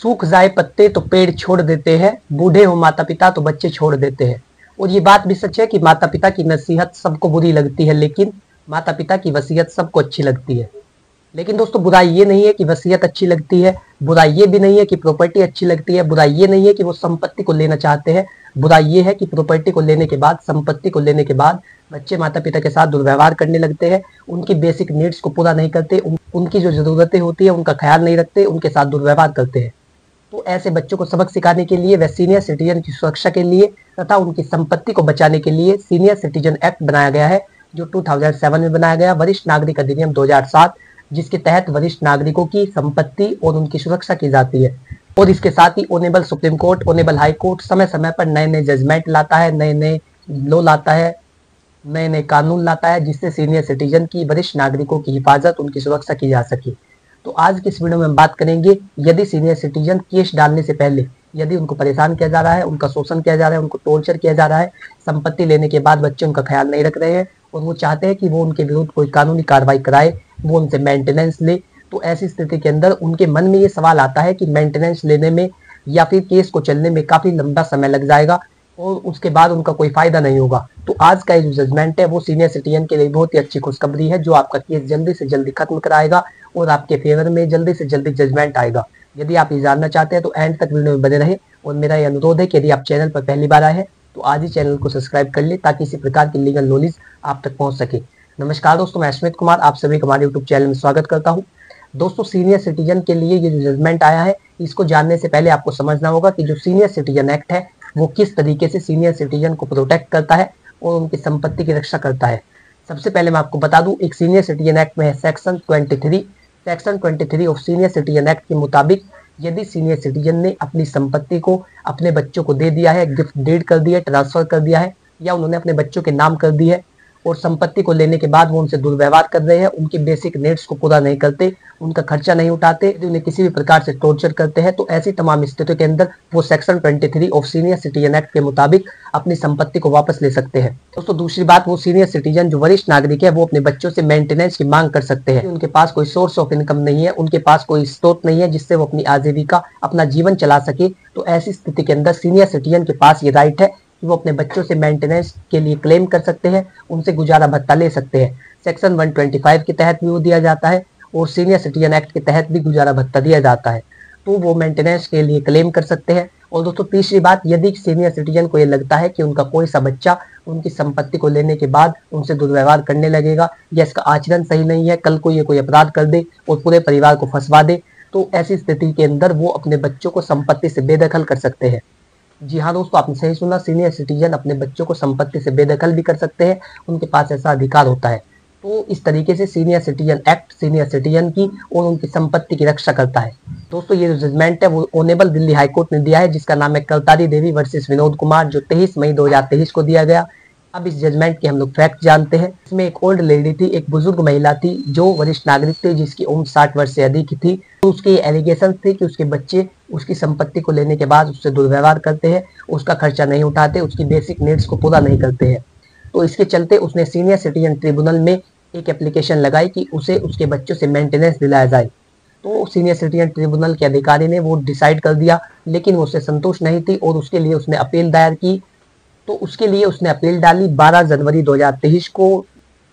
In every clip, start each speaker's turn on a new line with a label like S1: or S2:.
S1: सूख जाए पत्ते तो पेड़ छोड़ देते हैं, बूढ़े हो माता पिता तो बच्चे छोड़ देते हैं। और ये बात भी सच है कि माता पिता की नसीहत सबको बुरी लगती है, लेकिन माता पिता की वसीयत सबको अच्छी लगती है। लेकिन दोस्तों बुराई ये नहीं है कि वसीयत अच्छी लगती है, बुराई ये भी नहीं है कि प्रॉपर्टी अच्छी लगती है, बुराई ये नहीं है कि वो संपत्ति को लेना चाहते हैं। बुराई ये है कि प्रॉपर्टी को लेने के बाद, संपत्ति को लेने के बाद बच्चे माता पिता के साथ दुर्व्यवहार करने लगते हैं, उनकी बेसिक नीड्स को पूरा नहीं करते, उनकी जो जरूरतें होती है उनका ख्याल नहीं रखते, उनके साथ दुर्व्यवहार करते हैं। तो ऐसे बच्चों को सबक सिखाने के लिए व सीनियर सिटीजन की सुरक्षा के लिए तथा उनकी संपत्ति को बचाने के लिए सीनियर सिटीजन एक्ट बनाया गया है, जो 2007 में बनाया गया, वरिष्ठ नागरिक अधिनियम 2007, जिसके तहत वरिष्ठ नागरिकों की संपत्ति और उनकी सुरक्षा की जाती है। और इसके साथ ही honourable Supreme Court, honourable High Court समय समय पर नए नए जजमेंट लाता है, नए नए लॉ लाता है, नए नए कानून लाता है, जिससे सीनियर सिटीजन की, वरिष्ठ नागरिकों की हिफाजत, उनकी सुरक्षा की जा सके। तो आज की इस वीडियो में हम बात करेंगे, यदि सीनियर सिटीजन केस डालने से पहले यदि उनको परेशान किया जा रहा है, उनका शोषण किया जा रहा है, उनको टॉर्चर किया जा रहा है, संपत्ति लेने के बाद बच्चे उनका ख्याल नहीं रख रहे हैं और वो चाहते हैं कि वो उनके विरुद्ध कोई कानूनी कार्रवाई कराए, वो उनसे मेंटेनेंस ले, तो ऐसी स्थिति के अंदर उनके मन में ये सवाल आता है कि मेंटेनेंस लेने में या फिर केस को चलने में काफी लंबा समय लग जाएगा और उसके बाद उनका कोई फायदा नहीं होगा। तो आज का जो जजमेंट है वो सीनियर सिटीजन के लिए बहुत ही अच्छी खुशखबरी है, जो आपका केस जल्दी से जल्दी खत्म कराएगा और आपके फेवर में जल्दी से जल्दी जजमेंट आएगा। यदि आप ये जानना चाहते हैं तो एंड तक वीडियो में बने रहे और मेरा ये अनुरोध है कि यदि आप चैनल पर पहली बार आए हैं तो आज ही चैनल को सब्सक्राइब कर ले, ताकि इसी प्रकार की लीगल नॉलेज आप तक पहुंच सके। नमस्कार दोस्तों, मैं स्मित कुमार आप सभी को हमारे यूट्यूब चैनल में स्वागत करता हूं। दोस्तों सीनियर सिटीजन के लिए ये जो जजमेंट आया है, इसको जानने से पहले आपको समझना होगा कि जो सीनियर सिटीजन एक्ट है वो किस तरीके से सीनियर सिटीजन को प्रोटेक्ट करता है और उनकी संपत्ति की रक्षा करता है। सबसे पहले मैं आपको बता दूं, एक सीनियर सिटीजन एक्ट में है section 23 of senior citizen act के मुताबिक यदि सीनियर सिटीजन ने अपनी संपत्ति को अपने बच्चों को दे दिया है, गिफ्ट डीड कर दिया है, ट्रांसफर कर दिया है, या उन्होंने अपने बच्चों के नाम कर दी है और संपत्ति को लेने के बाद वो उनसे दुर्व्यवहार कर रहे हैं, उनकी बेसिक नीड्स को पूरा नहीं करते, उनका खर्चा नहीं उठाते, यदि उन्हें किसी भी प्रकार से टॉर्चर करते हैं, तो ऐसी तमाम स्थितियों के अंदर वो section 23 of senior citizen act के मुताबिक अपनी संपत्ति को वापस ले सकते हैं। दोस्तों दूसरी बात, वो सीनियर सिटीजन जो वरिष्ठ नागरिक है वो अपने बच्चों से मेंटेनेंस की मांग कर सकते हैं। उनके पास कोई सोर्स ऑफ इनकम नहीं है, उनके पास कोई स्रोत नहीं है जिससे वो अपनी आजीविका, अपना जीवन चला सके, तो ऐसी स्थिति के अंदर सीनियर सिटीजन के पास ये राइट है कि वो अपने बच्चों से मेंटेनेंस के लिए क्लेम कर सकते हैं, उनसे गुजारा भत्ता ले सकते हैं। सेक्शन 125 के तहत भी वो दिया जाता है और सीनियर सिटीजन एक्ट के तहत भी गुजारा भत्ता दिया जाता है, तो वो मेंटेनेंस के लिए क्लेम कर सकते हैं। और दोस्तों तीसरी बात, यदि सीनियर सिटीजन को ये लगता है कि उनका कोई सा बच्चा उनकी संपत्ति को लेने के बाद उनसे दुर्व्यवहार करने लगेगा या इसका आचरण सही नहीं है, कल को ये कोई अपराध कर दे और पूरे परिवार को फंसवा दे, तो ऐसी स्थिति के अंदर वो अपने बच्चों को संपत्ति से बेदखल कर सकते हैं। जी हाँ दोस्तों, आपने सही सुना, सीनियर सिटीजन अपने बच्चों को संपत्ति से बेदखल भी कर सकते हैं, उनके पास ऐसा अधिकार होता है। तो इस तरीके से senior citizen act senior citizen की और उनकी संपत्ति की रक्षा करता है। दोस्तों ये जो जजमेंट है वो ऑनेबल दिल्ली हाई कोर्ट ने दिया है, जिसका नाम है कलतारी देवी वर्सेस विनोद कुमार, जो 23 मई 2023 को दिया गया। अब इस जजमेंट के हम लोग फैक्ट जानते हैं। इसमें एक ओल्ड लेडी थी, एक बुजुर्ग महिला थी जो वरिष्ठ नागरिक थी, जिसकी उम्र 60 वर्ष से अधिक थी। तो उसके एलिगेशन थे कि उसके बच्चे उसकी संपत्ति को लेने के बाद उससे दुर्व्यवहार करते हैं, उसका खर्चा नहीं उठाते, उसकी बेसिक नीड्स को पूरा नहीं करते हैं। तो इसके चलते उसने सीनियर सिटीजन ट्रिब्यूनल में एक एप्लीकेशन लगाई कि उसे उसके बच्चों से मेंटेनेंस दिलाया जाए। तो सीनियर सिटीजन ट्रिब्यूनल के अधिकारी ने वो डिसाइड कर दिया, लेकिन वो उससे संतुष्ट नहीं थी और उसके लिए उसने अपील दायर की। तो उसके लिए उसने अपील डाली 12 जनवरी 2023 को।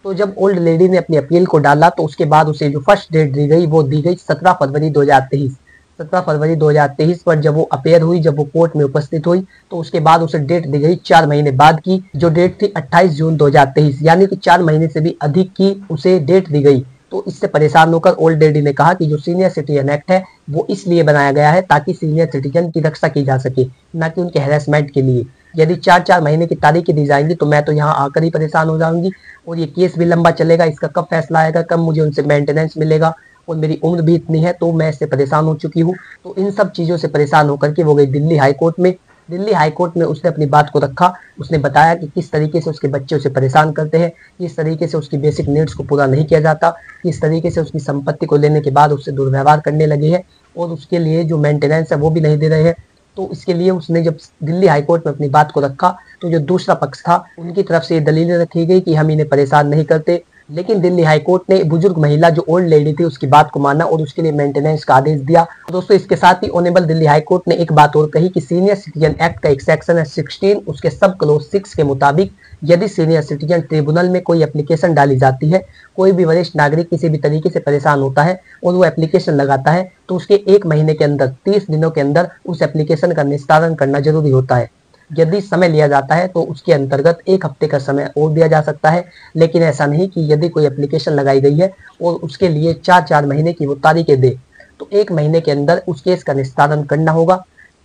S1: तो जब ओल्ड लेडी ने अपनी अपील को डाला तो उसके बाद उसे जो फर्स्ट डेट दी गई वो दी गई 17 फरवरी 2023। 17 फरवरी 2023 पर जब वो अपेयर हुई, जब वो कोर्ट में उपस्थित हुई, तो उसके बाद उसे डेट दी गई 4 महीने बाद की, जो डेट थी 28 जून 2023, यानी कि 4 महीने से भी अधिक की उसे डेट दी गई। तो इससे परेशान होकर ओल्ड लेडी ने कहा कि जो सीनियर सिटीजन एक्ट है वो इसलिए बनाया गया है ताकि सीनियर सिटीजन की रक्षा की जा सके, ना कि उनके हैरेसमेंट के लिए। यदि 4 महीने की तारीखें दी जाएंगी तो मैं तो यहाँ आकर ही परेशान हो जाऊंगी और ये केस भी लंबा चलेगा, इसका कब फैसला आएगा, कब मुझे उनसे मेंटेनेंस मिलेगा, और मेरी उम्र भी इतनी है तो मैं इससे परेशान हो चुकी हूँ। तो इन सब चीज़ों से परेशान होकर के वो गई दिल्ली हाई कोर्ट में। दिल्ली हाई कोर्ट में उसने अपनी बात को रखा, उसने बताया कि किस तरीके से उसके बच्चे उसे परेशान करते हैं, किस तरीके से उसकी बेसिक नीड्स को पूरा नहीं किया जाता, किस तरीके से उसकी संपत्ति को लेने के बाद उससे दुर्व्यवहार करने लगे हैं और उसके लिए जो मेंटेनेंस है वो भी नहीं दे रहे हैं। तो इसके लिए उसने जब दिल्ली हाई कोर्ट में अपनी बात को रखा तो जो दूसरा पक्ष था उनकी तरफ से ये दलीलें रखी गई कि हम इन्हें परेशान नहीं करते, लेकिन दिल्ली हाई कोर्ट ने बुजुर्ग महिला जो ओल्ड लेडी थी उसकी बात को माना और उसके लिए मेंटेनेंस का आदेश दिया। दोस्तों इसके साथ ही ऑनरेबल दिल्ली हाई कोर्ट ने एक बात और कही कि सीनियर सिटीजन एक्ट का एक सेक्शन है 16, उसके सब क्लोज 6 के मुताबिक यदि सीनियर सिटीजन ट्रिब्यूनल में कोई एप्लीकेशन डाली जाती है, कोई भी वरिष्ठ नागरिक किसी भी तरीके से परेशान होता है और वो एप्लीकेशन लगाता है, तो उसके 1 महीने के अंदर 30 दिनों के अंदर उस एप्लीकेशन का निस्तारण करना जरूरी होता है। यदि समय लिया जाता है तो उसके अंतर्गत 1 हफ्ते का समय और दिया जा सकता है, लेकिन ऐसा नहीं कि यदि कोई एप्लीकेशन लगाई गई है और उसके लिए 4-4 महीने की वो तारीखें दे, तो 1 महीने के अंदर उस केस का निस्तारण करना होगा।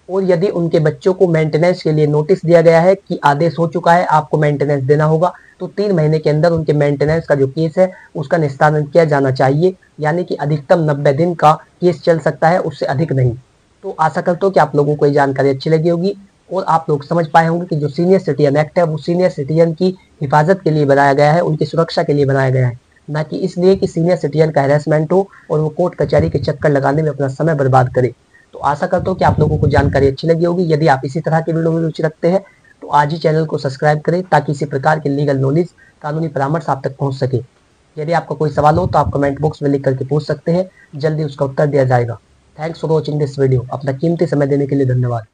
S1: और यदि उनके बच्चों को मेंटेनेंस के लिए नोटिस दिया गया है कि आदेश हो चुका है, आपको मेंटेनेंस देना होगा, तो 3 महीने के अंदर उनके मेंटेनेंस का जो केस है उसका निस्तारण किया जाना चाहिए, यानी कि अधिकतम 90 दिन का केस चल सकता है, उससे अधिक नहीं। तो आशा करता हूँ कि आप लोगों को ये जानकारी अच्छी लगी होगी और आप लोग समझ पाए होंगे कि जो सीनियर सिटीजन एक्ट है वो सीनियर सिटीजन की हिफाजत के लिए बनाया गया है, उनकी सुरक्षा के लिए बनाया गया है, ना कि इसलिए कि सीनियर सिटीजन का हैरेसमेंट हो और वो कोर्ट कचहरी के चक्कर लगाने में अपना समय बर्बाद करे। तो आशा करता हूँ कि आप लोगों को जानकारी अच्छी लगी होगी। यदि आप इसी तरह की वीडियो में रुचि रखते हैं तो आज ही चैनल को सब्सक्राइब करें ताकि इसी प्रकार के लीगल नॉलेज, कानूनी परामर्श आप तक पहुँच सके। यदि आपका कोई सवाल हो तो आप कमेंट बॉक्स में लिख करके पूछ सकते हैं, जल्दी उसका उत्तर दिया जाएगा। Thanks for watching this video. अपना कीमती समय देने के लिए धन्यवाद।